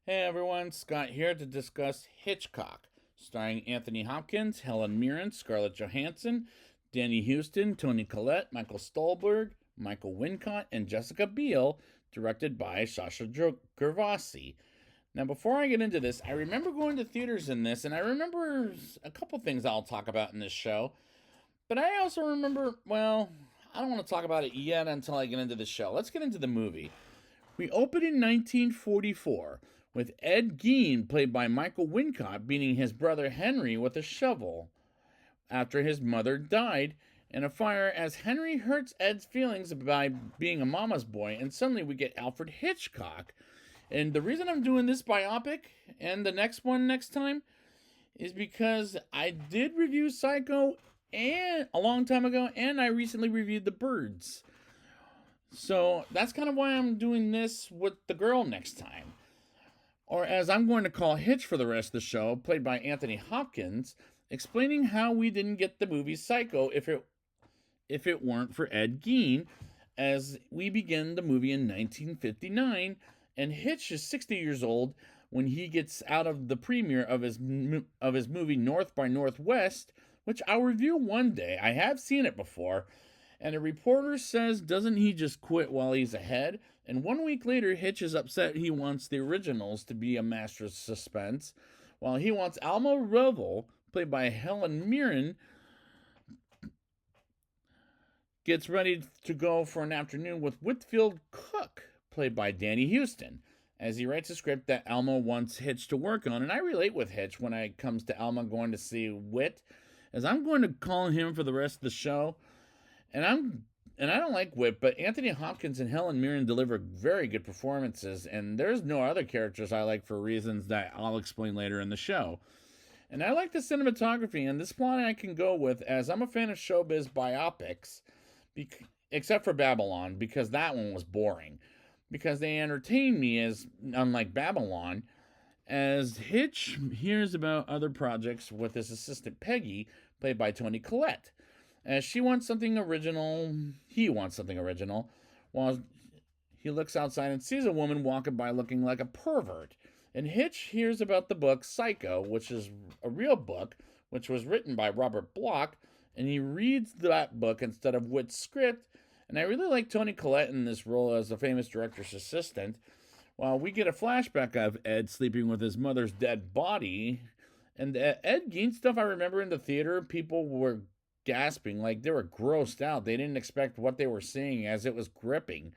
Hey everyone, Scott here to discuss Hitchcock, starring Anthony Hopkins, Helen Mirren, Scarlett Johansson, Danny Houston, Toni Collette, Michael Stolberg, Michael Wincott, and Jessica Biel, directed by Sasha Gervasi. Now, before I get into this, I remember going to theaters in this, and I remember a couple things I'll talk about in this show. But I also remember, well, I don't want to talk about it yet until I get into the show. Let's get into the movie. We open in 1944 with Ed Gein, played by Michael Wincott, beating his brother Henry with a shovel after his mother died in a fire, as Henry hurts Ed's feelings by being a mama's boy, and suddenly we get Alfred Hitchcock. And the reason I'm doing this biopic and the next one next time is because I did review Psycho and a long time ago, and I recently reviewed The Birds. So that's kind of why I'm doing this with the girl next time. Or as I'm going to call Hitch for the rest of the show, played by Anthony Hopkins, explaining how we didn't get the movie Psycho if it weren't for Ed Gein, as we begin the movie in 1959, and Hitch is 60 years old when he gets out of the premiere of his movie North by Northwest, which I'll review one day. I have seen it before. And a reporter says, doesn't he just quit while he's ahead? And 1 week later, Hitch is upset he wants the originals to be a master of suspense, while he wants Alma Revel, played by Helen Mirren, gets ready to go for an afternoon with Whitfield Cook, played by Danny Houston, as he writes a script that Alma wants Hitch to work on. And I relate with Hitch when it comes to Alma going to see Whit, as I'm going to call him for the rest of the show. And I don't like Whit, but Anthony Hopkins and Helen Mirren deliver very good performances, and there's no other characters I like for reasons that I'll explain later in the show. And I like the cinematography, and this plot I can go with, as I'm a fan of showbiz biopics, except for Babylon, because that one was boring. Because they entertain me, as unlike Babylon, as Hitch hears about other projects with his assistant Peggy, played by Toni Collette. As she wants something original, he wants something original, while he looks outside and sees a woman walking by looking like a pervert. And Hitch hears about the book Psycho, which is a real book, which was written by Robert Bloch, and he reads that book instead of Whit's script. And I really like Toni Collette in this role as a famous director's assistant, while we get a flashback of Ed sleeping with his mother's dead body. And the Ed Gein stuff I remember in the theater, people were gasping, like they were grossed out. They didn't expect what they were seeing, as it was gripping.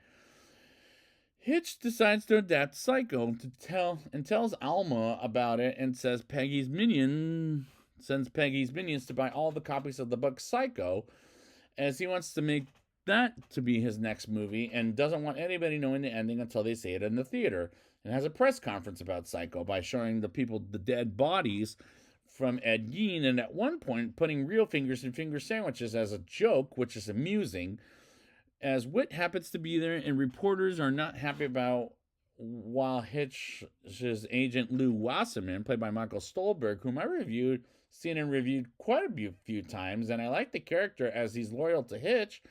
Hitch decides to adapt Psycho tells Alma about it, and sends Peggy's minions to buy all the copies of the book Psycho, as he wants to make that to be his next movie, and doesn't want anybody knowing the ending until they see it in the theater, and has a press conference about Psycho by showing the people the dead bodies from Ed Gein, and at one point putting real fingers in finger sandwiches as a joke, which is amusing, as Whit happens to be there, and reporters are not happy about, while Hitch's agent Lou Wasserman, played by Michael Stolberg, whom I seen and reviewed quite a few times, and I like the character as he's loyal to Hitch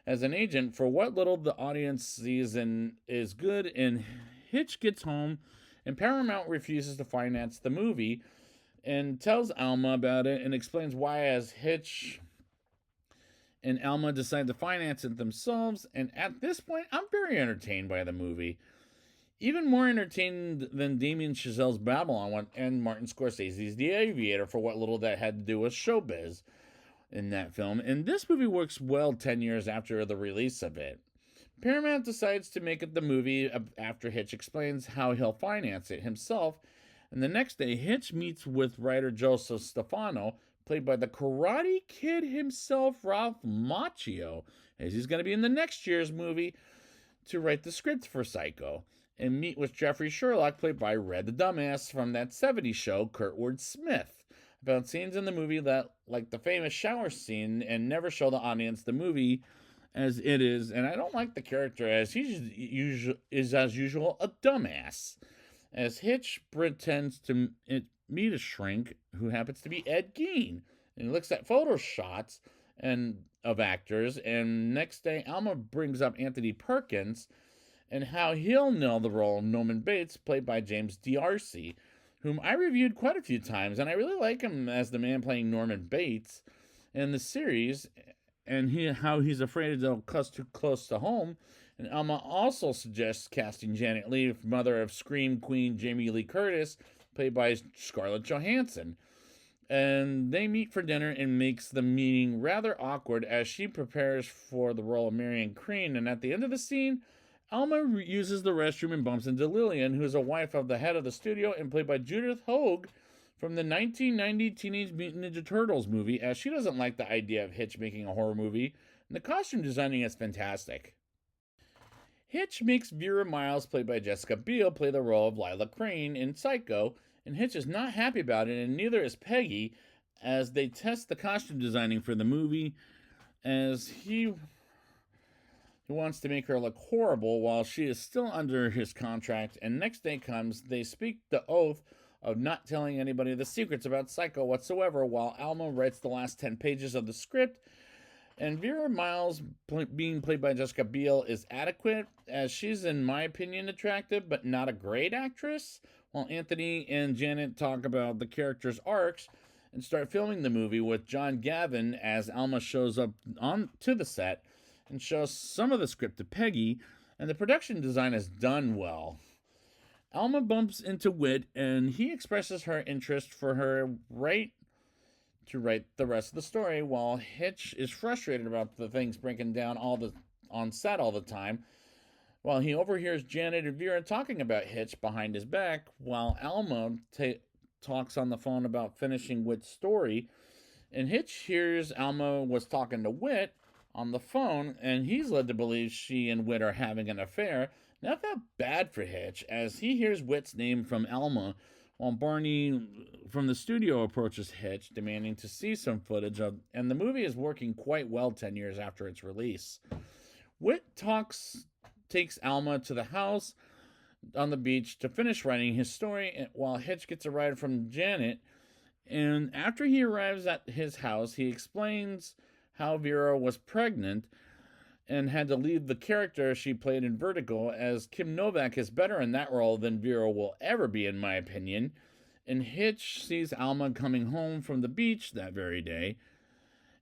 as an agent for what little the audience sees and is good. And Hitch gets home, and Paramount refuses to finance the movie, and tells Alma about it and explains why, as Hitch and Alma decide to finance it themselves. And at this point, I'm very entertained by the movie. Even more entertained than Damien Chazelle's Babylon and Martin Scorsese's The Aviator, for what little that had to do with showbiz in that film. And this movie works well 10 years after the release of it. Paramount decides to make it the movie after Hitch explains how he'll finance it himself. And the next day, Hitch meets with writer Joseph Stefano, played by the Karate Kid himself, Ralph Macchio, as he's going to be in the next year's movie, to write the script for Psycho. And meet with Jeffrey Sherlock, played by Red the Dumbass from that '70s show, Kurtwood Smith, about scenes in the movie that, like the famous shower scene, and never show the audience the movie as it is. And I don't like the character, as he is, as usual, a dumbass, as Hitch pretends to meet a shrink who happens to be Ed Gein, and he looks at photo shots of actors. And next day, Alma brings up Anthony Perkins, and how he'll nail the role of Norman Bates, played by James D'Arcy, whom I reviewed quite a few times, and I really like him as the man playing Norman Bates in the series, and how he's afraid to go too close to home. And Alma also suggests casting Janet Leigh, mother of Scream Queen Jamie Lee Curtis, played by Scarlett Johansson. And they meet for dinner and makes the meeting rather awkward as she prepares for the role of Marion Crane. And at the end of the scene, Alma uses the restroom and bumps into Lillian, who is a wife of the head of the studio and played by Judith Hoag from the 1990 Teenage Mutant Ninja Turtles movie, as she doesn't like the idea of Hitch making a horror movie, and the costume designing is fantastic. Hitch makes Vera Miles, played by Jessica Biel, play the role of Lila Crane in Psycho, and Hitch is not happy about it, and neither is Peggy, as they test the costume designing for the movie, as he wants to make her look horrible while she is still under his contract. And next day comes, they speak the oath of not telling anybody the secrets about Psycho whatsoever, while Alma writes the last 10 pages of the script. And Vera Miles, being played by Jessica Biel, is adequate, as she's, in my opinion, attractive, but not a great actress, while Anthony and Janet talk about the characters' arcs and start filming the movie, with John Gavin as Alma shows up to the set and shows some of the script to Peggy, and the production design is done well. Alma bumps into Whit, and he expresses her interest for her to write the rest of the story, while Hitch is frustrated about the things breaking down on set all the time, while he overhears Janet and Vera talking about Hitch behind his back, while Alma talks on the phone about finishing Whit's story, and Hitch hears Alma was talking to Whit on the phone, and he's led to believe she and Whit are having an affair. Now, I felt bad for Hitch, as he hears Whit's name from Alma, while Barney from the studio approaches Hitch, demanding to see some footage of, and the movie is working quite well 10 years after its release. Whit takes Alma to the house on the beach to finish writing his story, while Hitch gets a ride from Janet. And after he arrives at his house, he explains how Vera was pregnant and had to leave the character she played in Vertigo, as Kim Novak is better in that role than Vera will ever be, in my opinion. And Hitch sees Alma coming home from the beach that very day,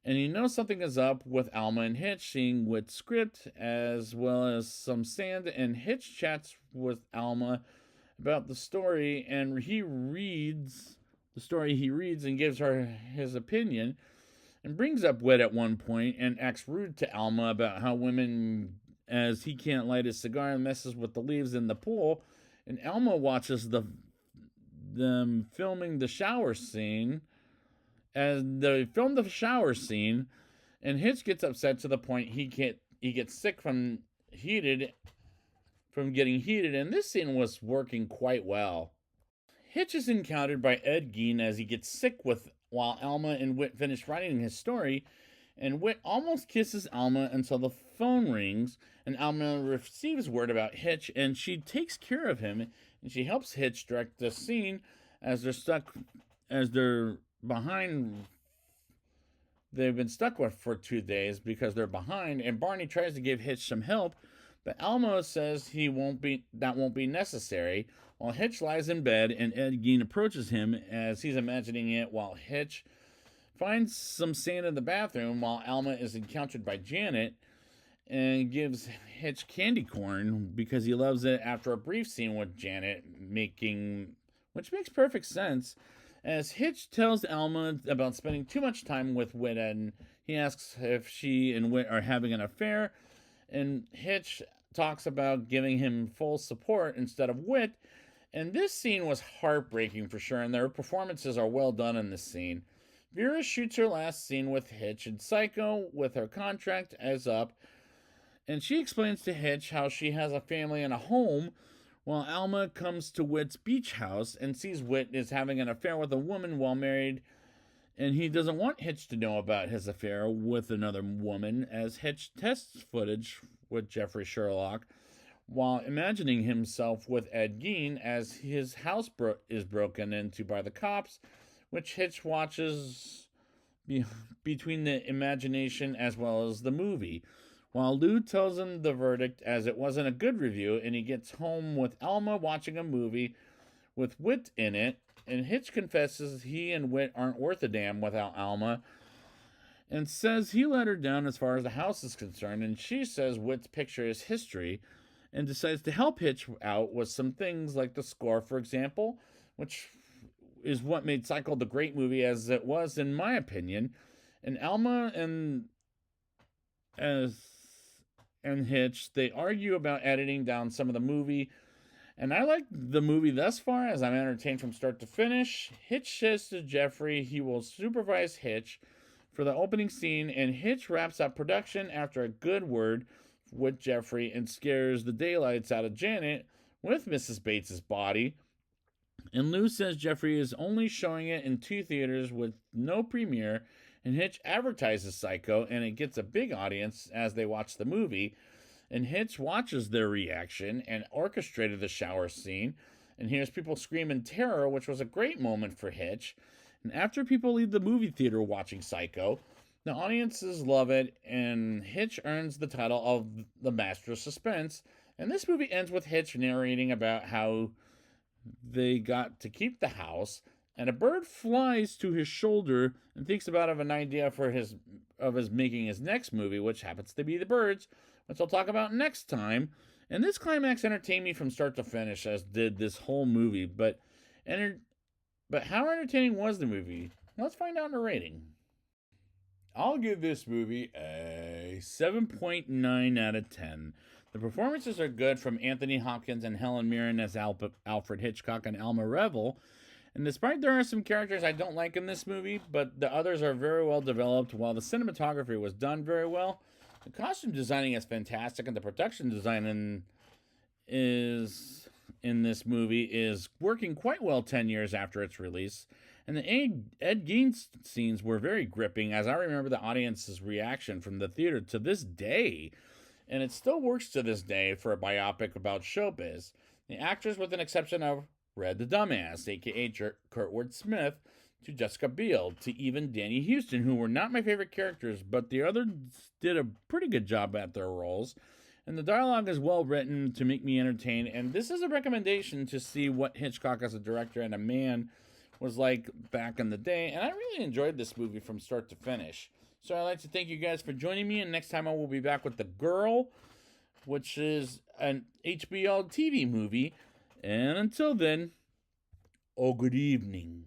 and he knows something is up with Alma and Hitch seeing Whit's script, as well as some sand, and Hitch chats with Alma about the story, and he reads the story he reads and gives her his opinion, and brings up Whit at one point and acts rude to Alma about how women, as he can't light his cigar and messes with the leaves in the pool. And Alma watches them filming the shower scene, as they film the shower scene, and Hitch gets upset to the point he gets sick from getting heated, and this scene was working quite well. Hitch is encountered by Ed Gein as he gets sick while Alma and Whit finish writing his story, and Whit almost kisses Alma until the phone rings, and Alma receives word about Hitch, and she takes care of him, and she helps Hitch direct the scene as they're behind. They've been stuck with for 2 days because they're behind, and Barney tries to give Hitch some help, but Alma says that won't be necessary, while Hitch lies in bed, and Ed Gein approaches him as he's imagining it, while Hitch finds some sand in the bathroom, while Alma is encountered by Janet and gives Hitch candy corn because he loves it, after a brief scene with Janet, which makes perfect sense, as Hitch tells Alma about spending too much time with Whit, and he asks if she and Whit are having an affair, and Hitch talks about giving him full support instead of Whit. And this scene was heartbreaking for sure, and their performances are well done in this scene. Vera shoots her last scene with Hitch in Psycho with her contract as up, and she explains to Hitch how she has a family and a home, while Alma comes to Whit's beach house and sees Whit is having an affair with a woman while married, and he doesn't want Hitch to know about his affair with another woman, as Hitch tests footage with Jeffrey Sherlock while imagining himself with Ed Gein as his house is broken into by the cops, which Hitch watches between the imagination as well as the movie, while Lou tells him the verdict as it wasn't a good review, and he gets home with Alma watching a movie with Whit in it, and Hitch confesses he and Whit aren't worth a damn without Alma, and says he let her down as far as the house is concerned, and she says Whit's picture is history, and decides to help Hitch out with some things like the score, for example, which is what made Psycho the great movie as it was, in my opinion. And Alma as and Hitch, they argue about editing down some of the movie, and I like the movie thus far as I'm entertained from start to finish. Hitch says to Jeffrey he will supervise Hitch for the opening scene, and Hitch wraps up production after a good word with Jeffrey and scares the daylights out of Janet with Mrs. Bates's body. And Lou says Jeffrey is only showing it in 2 theaters with no premiere, and Hitch advertises Psycho, and it gets a big audience as they watch the movie. And Hitch watches their reaction and orchestrated the shower scene, and hears people scream in terror, which was a great moment for Hitch. And after people leave the movie theater watching Psycho, the audiences love it, and Hitch earns the title of the Master of Suspense. And this movie ends with Hitch narrating about how they got to keep the house, and a bird flies to his shoulder and thinks about an idea for his making his next movie, which happens to be The Birds, which I'll talk about next time. And this climax entertained me from start to finish, as did this whole movie. But how entertaining was the movie? Let's find out in a rating. I'll give this movie a 7.9 out of 10. The performances are good from Anthony Hopkins and Helen Mirren as Alfred Hitchcock and Alma Revel. And despite there are some characters I don't like in this movie, but the others are very well developed, while the cinematography was done very well. The costume designing is fantastic, and the production design in this movie is working quite well 10 years after its release. And the Ed Gein scenes were very gripping, as I remember the audience's reaction from the theater to this day. And it still works to this day for a biopic about showbiz. The actors, with an exception of Red the Dumbass, aka Kurtwood Smith, to Jessica Biel, to even Danny Houston, who were not my favorite characters, but the others did a pretty good job at their roles. And the dialogue is well written to make me entertained, and this is a recommendation to see what Hitchcock as a director and a man was like back in the day, and I really enjoyed this movie from start to finish. So I'd like to thank you guys for joining me, and next time I will be back with The Girl, which is an HBO TV movie. And until then, oh, good evening.